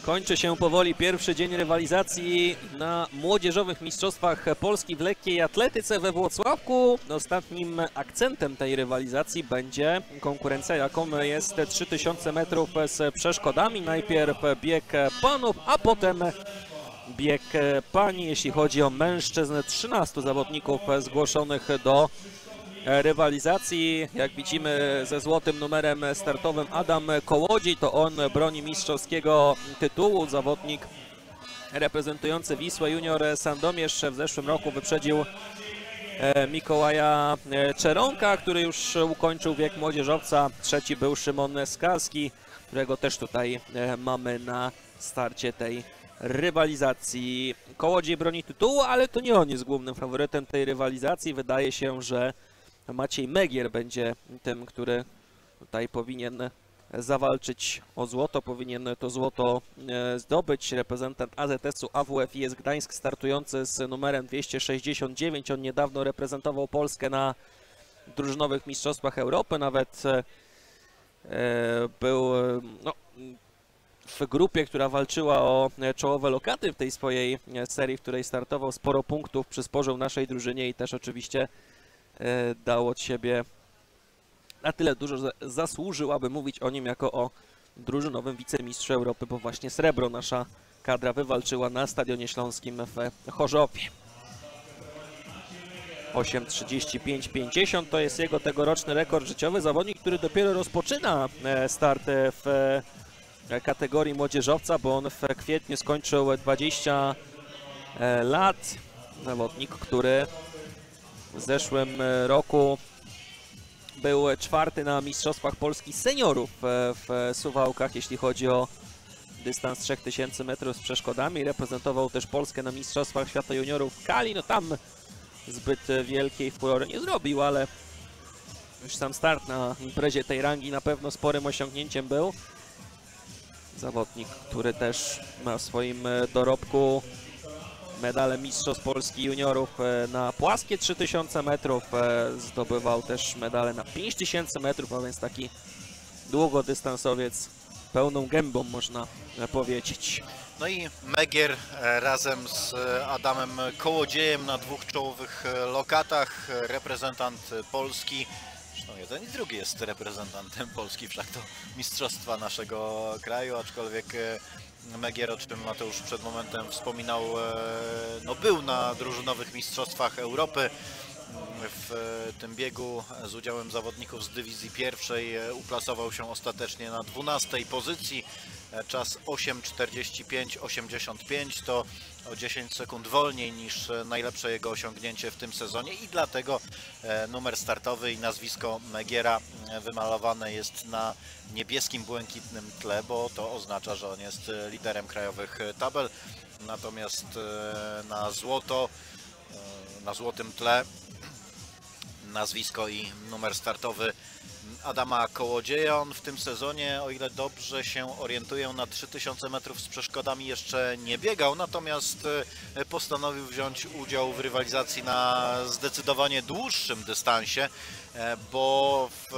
Kończy się powoli pierwszy dzień rywalizacji na młodzieżowych mistrzostwach Polski w lekkiej atletyce we Włocławku. Ostatnim akcentem tej rywalizacji będzie konkurencja, jaką jest 3000 metrów z przeszkodami. Najpierw bieg panów, a potem bieg pań. Jeśli chodzi o mężczyzn, 13 zawodników zgłoszonych do rywalizacji. Jak widzimy, ze złotym numerem startowym Adam Kołodziej, to on broni mistrzowskiego tytułu. Zawodnik reprezentujący Wisłę Junior Sandomierz w zeszłym roku wyprzedził Mikołaja Czeronka, który już ukończył wiek młodzieżowca. Trzeci był Szymon Skalski, którego też tutaj mamy na starcie tej rywalizacji. Kołodziej broni tytułu, ale to nie on jest głównym faworytem tej rywalizacji. Wydaje się, że Maciej Megier będzie tym, który tutaj powinien zawalczyć o złoto, powinien to złoto zdobyć. Reprezentant AZS-u AWF-IS Gdańsk, startujący z numerem 269. On niedawno reprezentował Polskę na drużynowych mistrzostwach Europy, nawet był w grupie, która walczyła o czołowe lokaty w tej swojej serii, w której startował. Sporo punktów przysporzył naszej drużynie i też oczywiście dał od siebie na tyle dużo, że zasłużył, aby mówić o nim jako o drużynowym wicemistrzu Europy, bo właśnie srebro nasza kadra wywalczyła na Stadionie Śląskim w Chorzowie. 8:35:50 to jest jego tegoroczny rekord życiowy. Zawodnik, który dopiero rozpoczyna start w kategorii młodzieżowca, bo on w kwietniu skończył 20 lat. Zawodnik, który w zeszłym roku był czwarty na Mistrzostwach Polski seniorów w Suwałkach, jeśli chodzi o dystans 3000 metrów z przeszkodami. Reprezentował też Polskę na Mistrzostwach Świata Juniorów w Kali. No tam zbyt wielkiej furory nie zrobił, ale już sam start na imprezie tej rangi na pewno sporym osiągnięciem był. Zawodnik, który też ma w swoim dorobku medale Mistrzostw Polski Juniorów na płaskie 3000 metrów. Zdobywał też medale na 5000 metrów, a więc taki długodystansowiec pełną gębą, można powiedzieć. No i Megier razem z Adamem Kołodziejem na dwóch czołowych lokatach. Reprezentant Polski. Zresztą jeden i drugi jest reprezentantem Polski, wszak to mistrzostwa naszego kraju, aczkolwiek Megier, o czym Mateusz przed momentem wspominał, no był na drużynowych mistrzostwach Europy. W tym biegu z udziałem zawodników z dywizji pierwszej uplasował się ostatecznie na 12. pozycji. Czas 8:45:85 to o 10 sekund wolniej niż najlepsze jego osiągnięcie w tym sezonie i dlatego numer startowy i nazwisko Megiera wymalowane jest na niebieskim, błękitnym tle, bo to oznacza, że on jest liderem krajowych tabel. Natomiast na złotym tle nazwisko i numer startowy Adama Kołodzieja. On w tym sezonie, o ile dobrze się orientuję, na 3000 metrów z przeszkodami jeszcze nie biegał, natomiast postanowił wziąć udział w rywalizacji na zdecydowanie dłuższym dystansie, bo w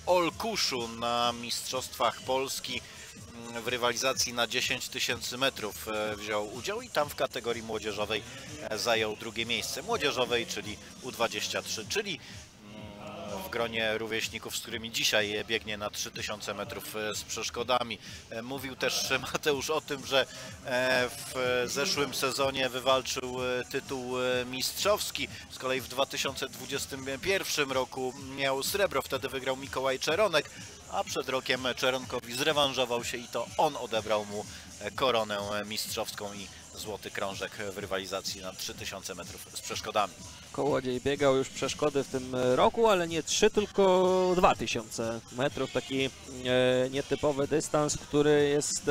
Olkuszu na Mistrzostwach Polski w rywalizacji na 10 000 metrów wziął udział i tam w kategorii młodzieżowej zajął drugie miejsce. Młodzieżowej, czyli U23, czyli w gronie rówieśników, z którymi dzisiaj biegnie na 3000 metrów z przeszkodami. Mówił też Mateusz o tym, że w zeszłym sezonie wywalczył tytuł mistrzowski. Z kolei w 2021 roku miał srebro, wtedy wygrał Mikołaj Czeronek, a przed rokiem Czeronkowi zrewanżował się i to on odebrał mu koronę mistrzowską i złoty krążek w rywalizacji na 3000 metrów z przeszkodami. Kołodziej biegał już przeszkody w tym roku, ale nie 3, tylko 2000 metrów. Taki nietypowy dystans, który jest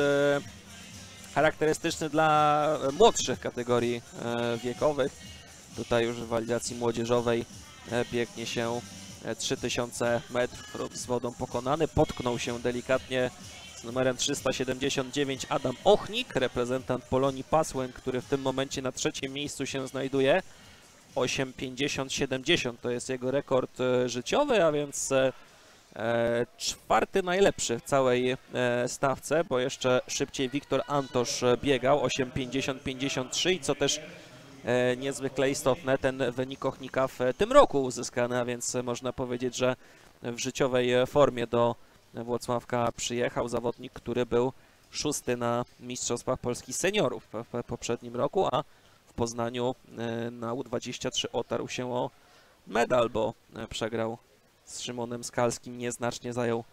charakterystyczny dla młodszych kategorii wiekowych. Tutaj już w rywalizacji młodzieżowej biegnie się 3000 metrów z wodą pokonany. Potknął się delikatnie z numerem 379 Adam Ochnik, reprezentant Polonii Pasłęk, który w tym momencie na trzecim miejscu się znajduje. 8:50:70 to jest jego rekord życiowy, a więc czwarty najlepszy w całej stawce, bo jeszcze szybciej Wiktor Antosz biegał, 8:50-53 i co też niezwykle istotne, ten wynik Ochnika w tym roku uzyskany, a więc można powiedzieć, że w życiowej formie do Włocławka przyjechał zawodnik, który był szósty na Mistrzostwach Polski Seniorów w poprzednim roku, a w Poznaniu na U23 otarł się o medal, bo przegrał z Szymonem Skalskim, nieznacznie zajął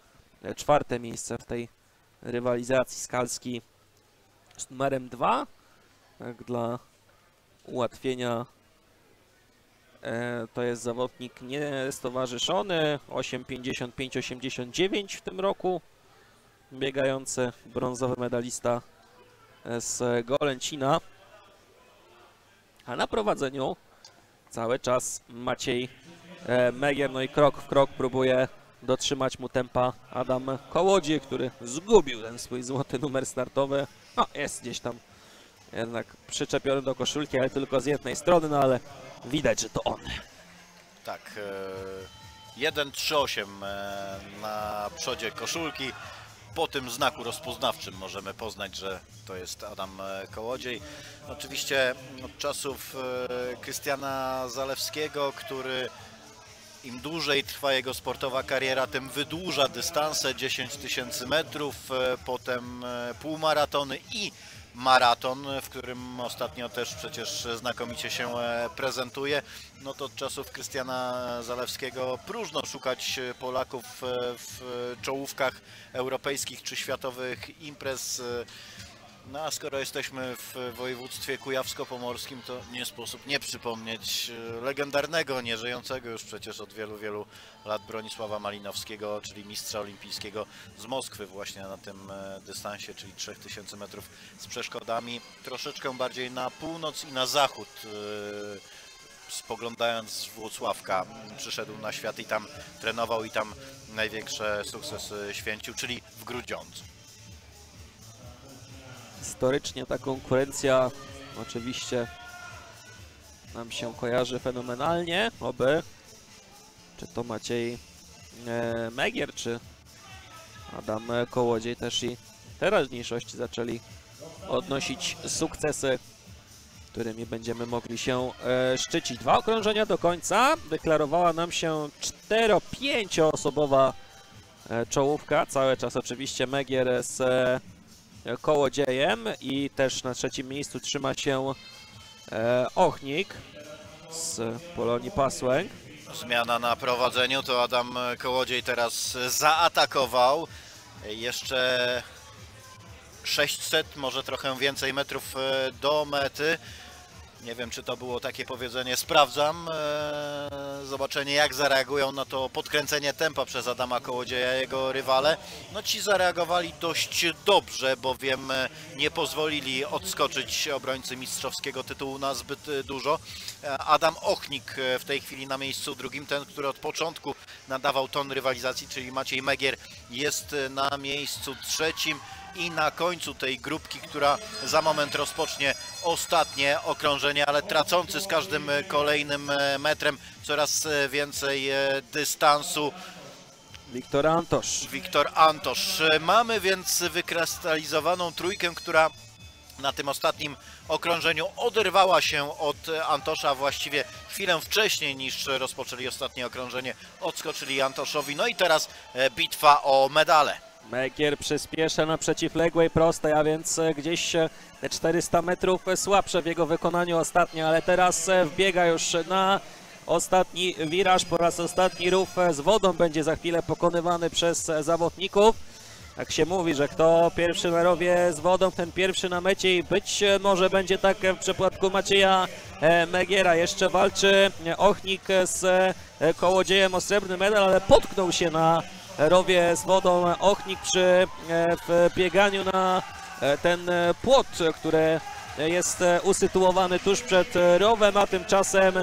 czwarte miejsce w tej rywalizacji. Skalski z numerem 2, tak dla ułatwienia to jest zawodnik niestowarzyszony, 8:55-89 w tym roku, biegający brązowy medalista z Golęcina, a na prowadzeniu cały czas Maciej Megier, no i krok w krok próbuje dotrzymać mu tempa Adam Kołodziej, który zgubił ten swój złoty numer startowy. No, jest gdzieś tam jednak przyczepiony do koszulki, ale tylko z jednej strony, no ale widać, że to on. Tak, 1:38 na przodzie koszulki. Po tym znaku rozpoznawczym możemy poznać, że to jest Adam Kołodziej. Oczywiście od czasów Krystiana Zalewskiego, który im dłużej trwa jego sportowa kariera, tym wydłuża dystanse, 10 000 metrów, potem półmaratony i maraton, w którym ostatnio też przecież znakomicie się prezentuje. No to od czasów Krystiana Zalewskiego próżno szukać Polaków w czołówkach europejskich czy światowych imprez. No a skoro jesteśmy w województwie kujawsko-pomorskim, to nie sposób nie przypomnieć legendarnego, nieżyjącego już przecież od wielu, wielu lat Bronisława Malinowskiego, czyli mistrza olimpijskiego z Moskwy właśnie na tym dystansie, czyli 3000 metrów z przeszkodami. Troszeczkę bardziej na północ i na zachód, spoglądając z Włocławka, przyszedł na świat i tam trenował i tam największe sukcesy święcił, czyli w Grudziądzu. Historycznie ta konkurencja oczywiście nam się kojarzy fenomenalnie, oby czy to Maciej Megier, czy Adam Kołodziej też i teraźniejszości zaczęli odnosić sukcesy, którymi będziemy mogli się szczycić. 2 okrążenia do końca, deklarowała nam się 4-5 osobowa czołówka, cały czas oczywiście Megier z Kołodziejem i też na trzecim miejscu trzyma się Ochnik z Polonii Pasłęk. Zmiana na prowadzeniu, to Adam Kołodziej teraz zaatakował. Jeszcze 600, może trochę więcej metrów do mety. Nie wiem, czy to było takie powiedzenie, sprawdzam. Zobaczenie, jak zareagują na to podkręcenie tempa przez Adama Kołodzieja, jego rywale. No ci zareagowali dość dobrze, bowiem nie pozwolili odskoczyć obrońcy mistrzowskiego tytułu na zbyt dużo. Adam Ochnik w tej chwili na miejscu drugim, ten, który od początku nadawał ton rywalizacji, czyli Maciej Megier, jest na miejscu trzecim. I na końcu tej grupki, która za moment rozpocznie ostatnie okrążenie, ale tracący z każdym kolejnym metrem coraz więcej dystansu. Wiktor Antosz. Wiktor Antosz. Mamy więc wykrystalizowaną trójkę, która na tym ostatnim okrążeniu oderwała się od Antosza właściwie chwilę wcześniej niż rozpoczęli ostatnie okrążenie. Odskoczyli Antoszowi. No i teraz bitwa o medale. Megier przyspiesza na przeciwległej prostej, a więc gdzieś te 400 metrów słabsze w jego wykonaniu ostatnio, ale teraz wbiega już na ostatni wiraż, po raz ostatni rów z wodą będzie za chwilę pokonywany przez zawodników. Tak się mówi, że kto pierwszy na rowie z wodą, ten pierwszy na mecie i być może będzie tak w przypadku Macieja Megiera. Jeszcze walczy Ochnik z Kołodziejem o srebrny medal, ale potknął się na rowie z wodą Ochnik przy bieganiu na ten płot, który jest usytuowany tuż przed rowem, a tymczasem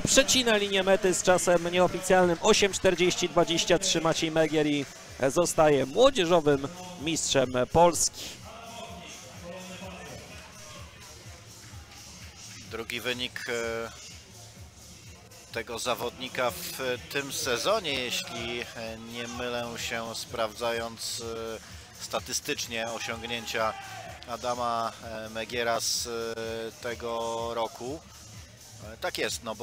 przecina linię mety z czasem nieoficjalnym 8:40:23 Maciej Megier i zostaje młodzieżowym mistrzem Polski. Drugi wynik tego zawodnika w tym sezonie, jeśli nie mylę się, sprawdzając statystycznie osiągnięcia Adama Megiera z tego roku. Tak jest, no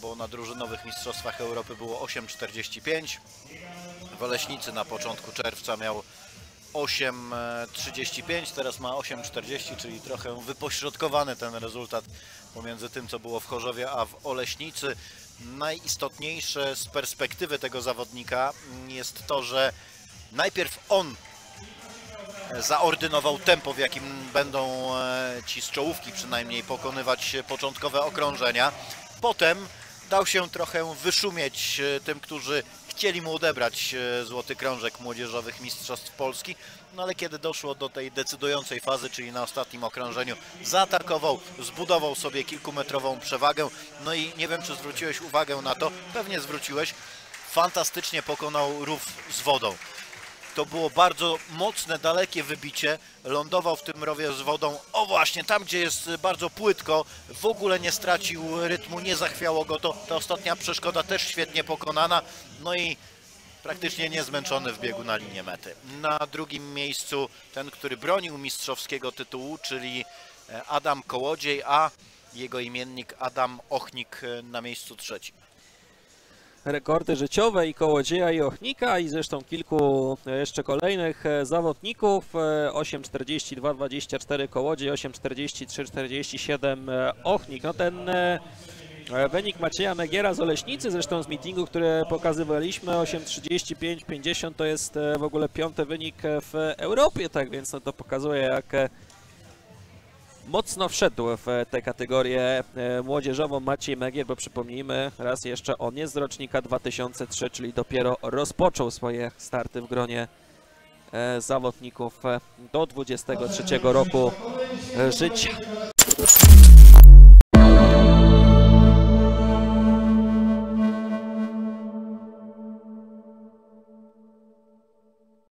bo na drużynowych mistrzostwach Europy było 8,45. W Oleśnicy na początku czerwca miał 8,35, teraz ma 8,40, czyli trochę wypośrodkowany ten rezultat pomiędzy tym, co było w Chorzowie, a w Oleśnicy. Najistotniejsze z perspektywy tego zawodnika jest to, że najpierw on zaordynował tempo, w jakim będą ci z czołówki przynajmniej pokonywać początkowe okrążenia. Potem dał się trochę wyszumieć tym, którzy chcieli mu odebrać złoty krążek młodzieżowych mistrzostw Polski. No ale kiedy doszło do tej decydującej fazy, czyli na ostatnim okrążeniu, zaatakował, zbudował sobie kilkumetrową przewagę. No i nie wiem, czy zwróciłeś uwagę na to, pewnie zwróciłeś, fantastycznie pokonał rów z wodą. To było bardzo mocne, dalekie wybicie, lądował w tym rowie z wodą, o właśnie, tam gdzie jest bardzo płytko, w ogóle nie stracił rytmu, nie zachwiało go to. Ta ostatnia przeszkoda też świetnie pokonana, no i praktycznie niezmęczony w biegu na linię mety. Na drugim miejscu ten, który bronił mistrzowskiego tytułu, czyli Adam Kołodziej, a jego imiennik Adam Ochnik na miejscu trzecim. Rekordy życiowe i Kołodzieja, i Ochnika, i zresztą kilku jeszcze kolejnych zawodników. 8,42,24 Kołodziej, 8,43,47 Ochnik. No ten wynik Macieja Megiera z Oleśnicy, zresztą z meetingu, który pokazywaliśmy, 8,35,50 to jest w ogóle 5. wynik w Europie, tak więc no to pokazuje, jak mocno wszedł w tę kategorię młodzieżową Maciej Megier, bo przypomnijmy raz jeszcze, on jest z rocznika 2003, czyli dopiero rozpoczął swoje starty w gronie zawodników do 23 roku życia.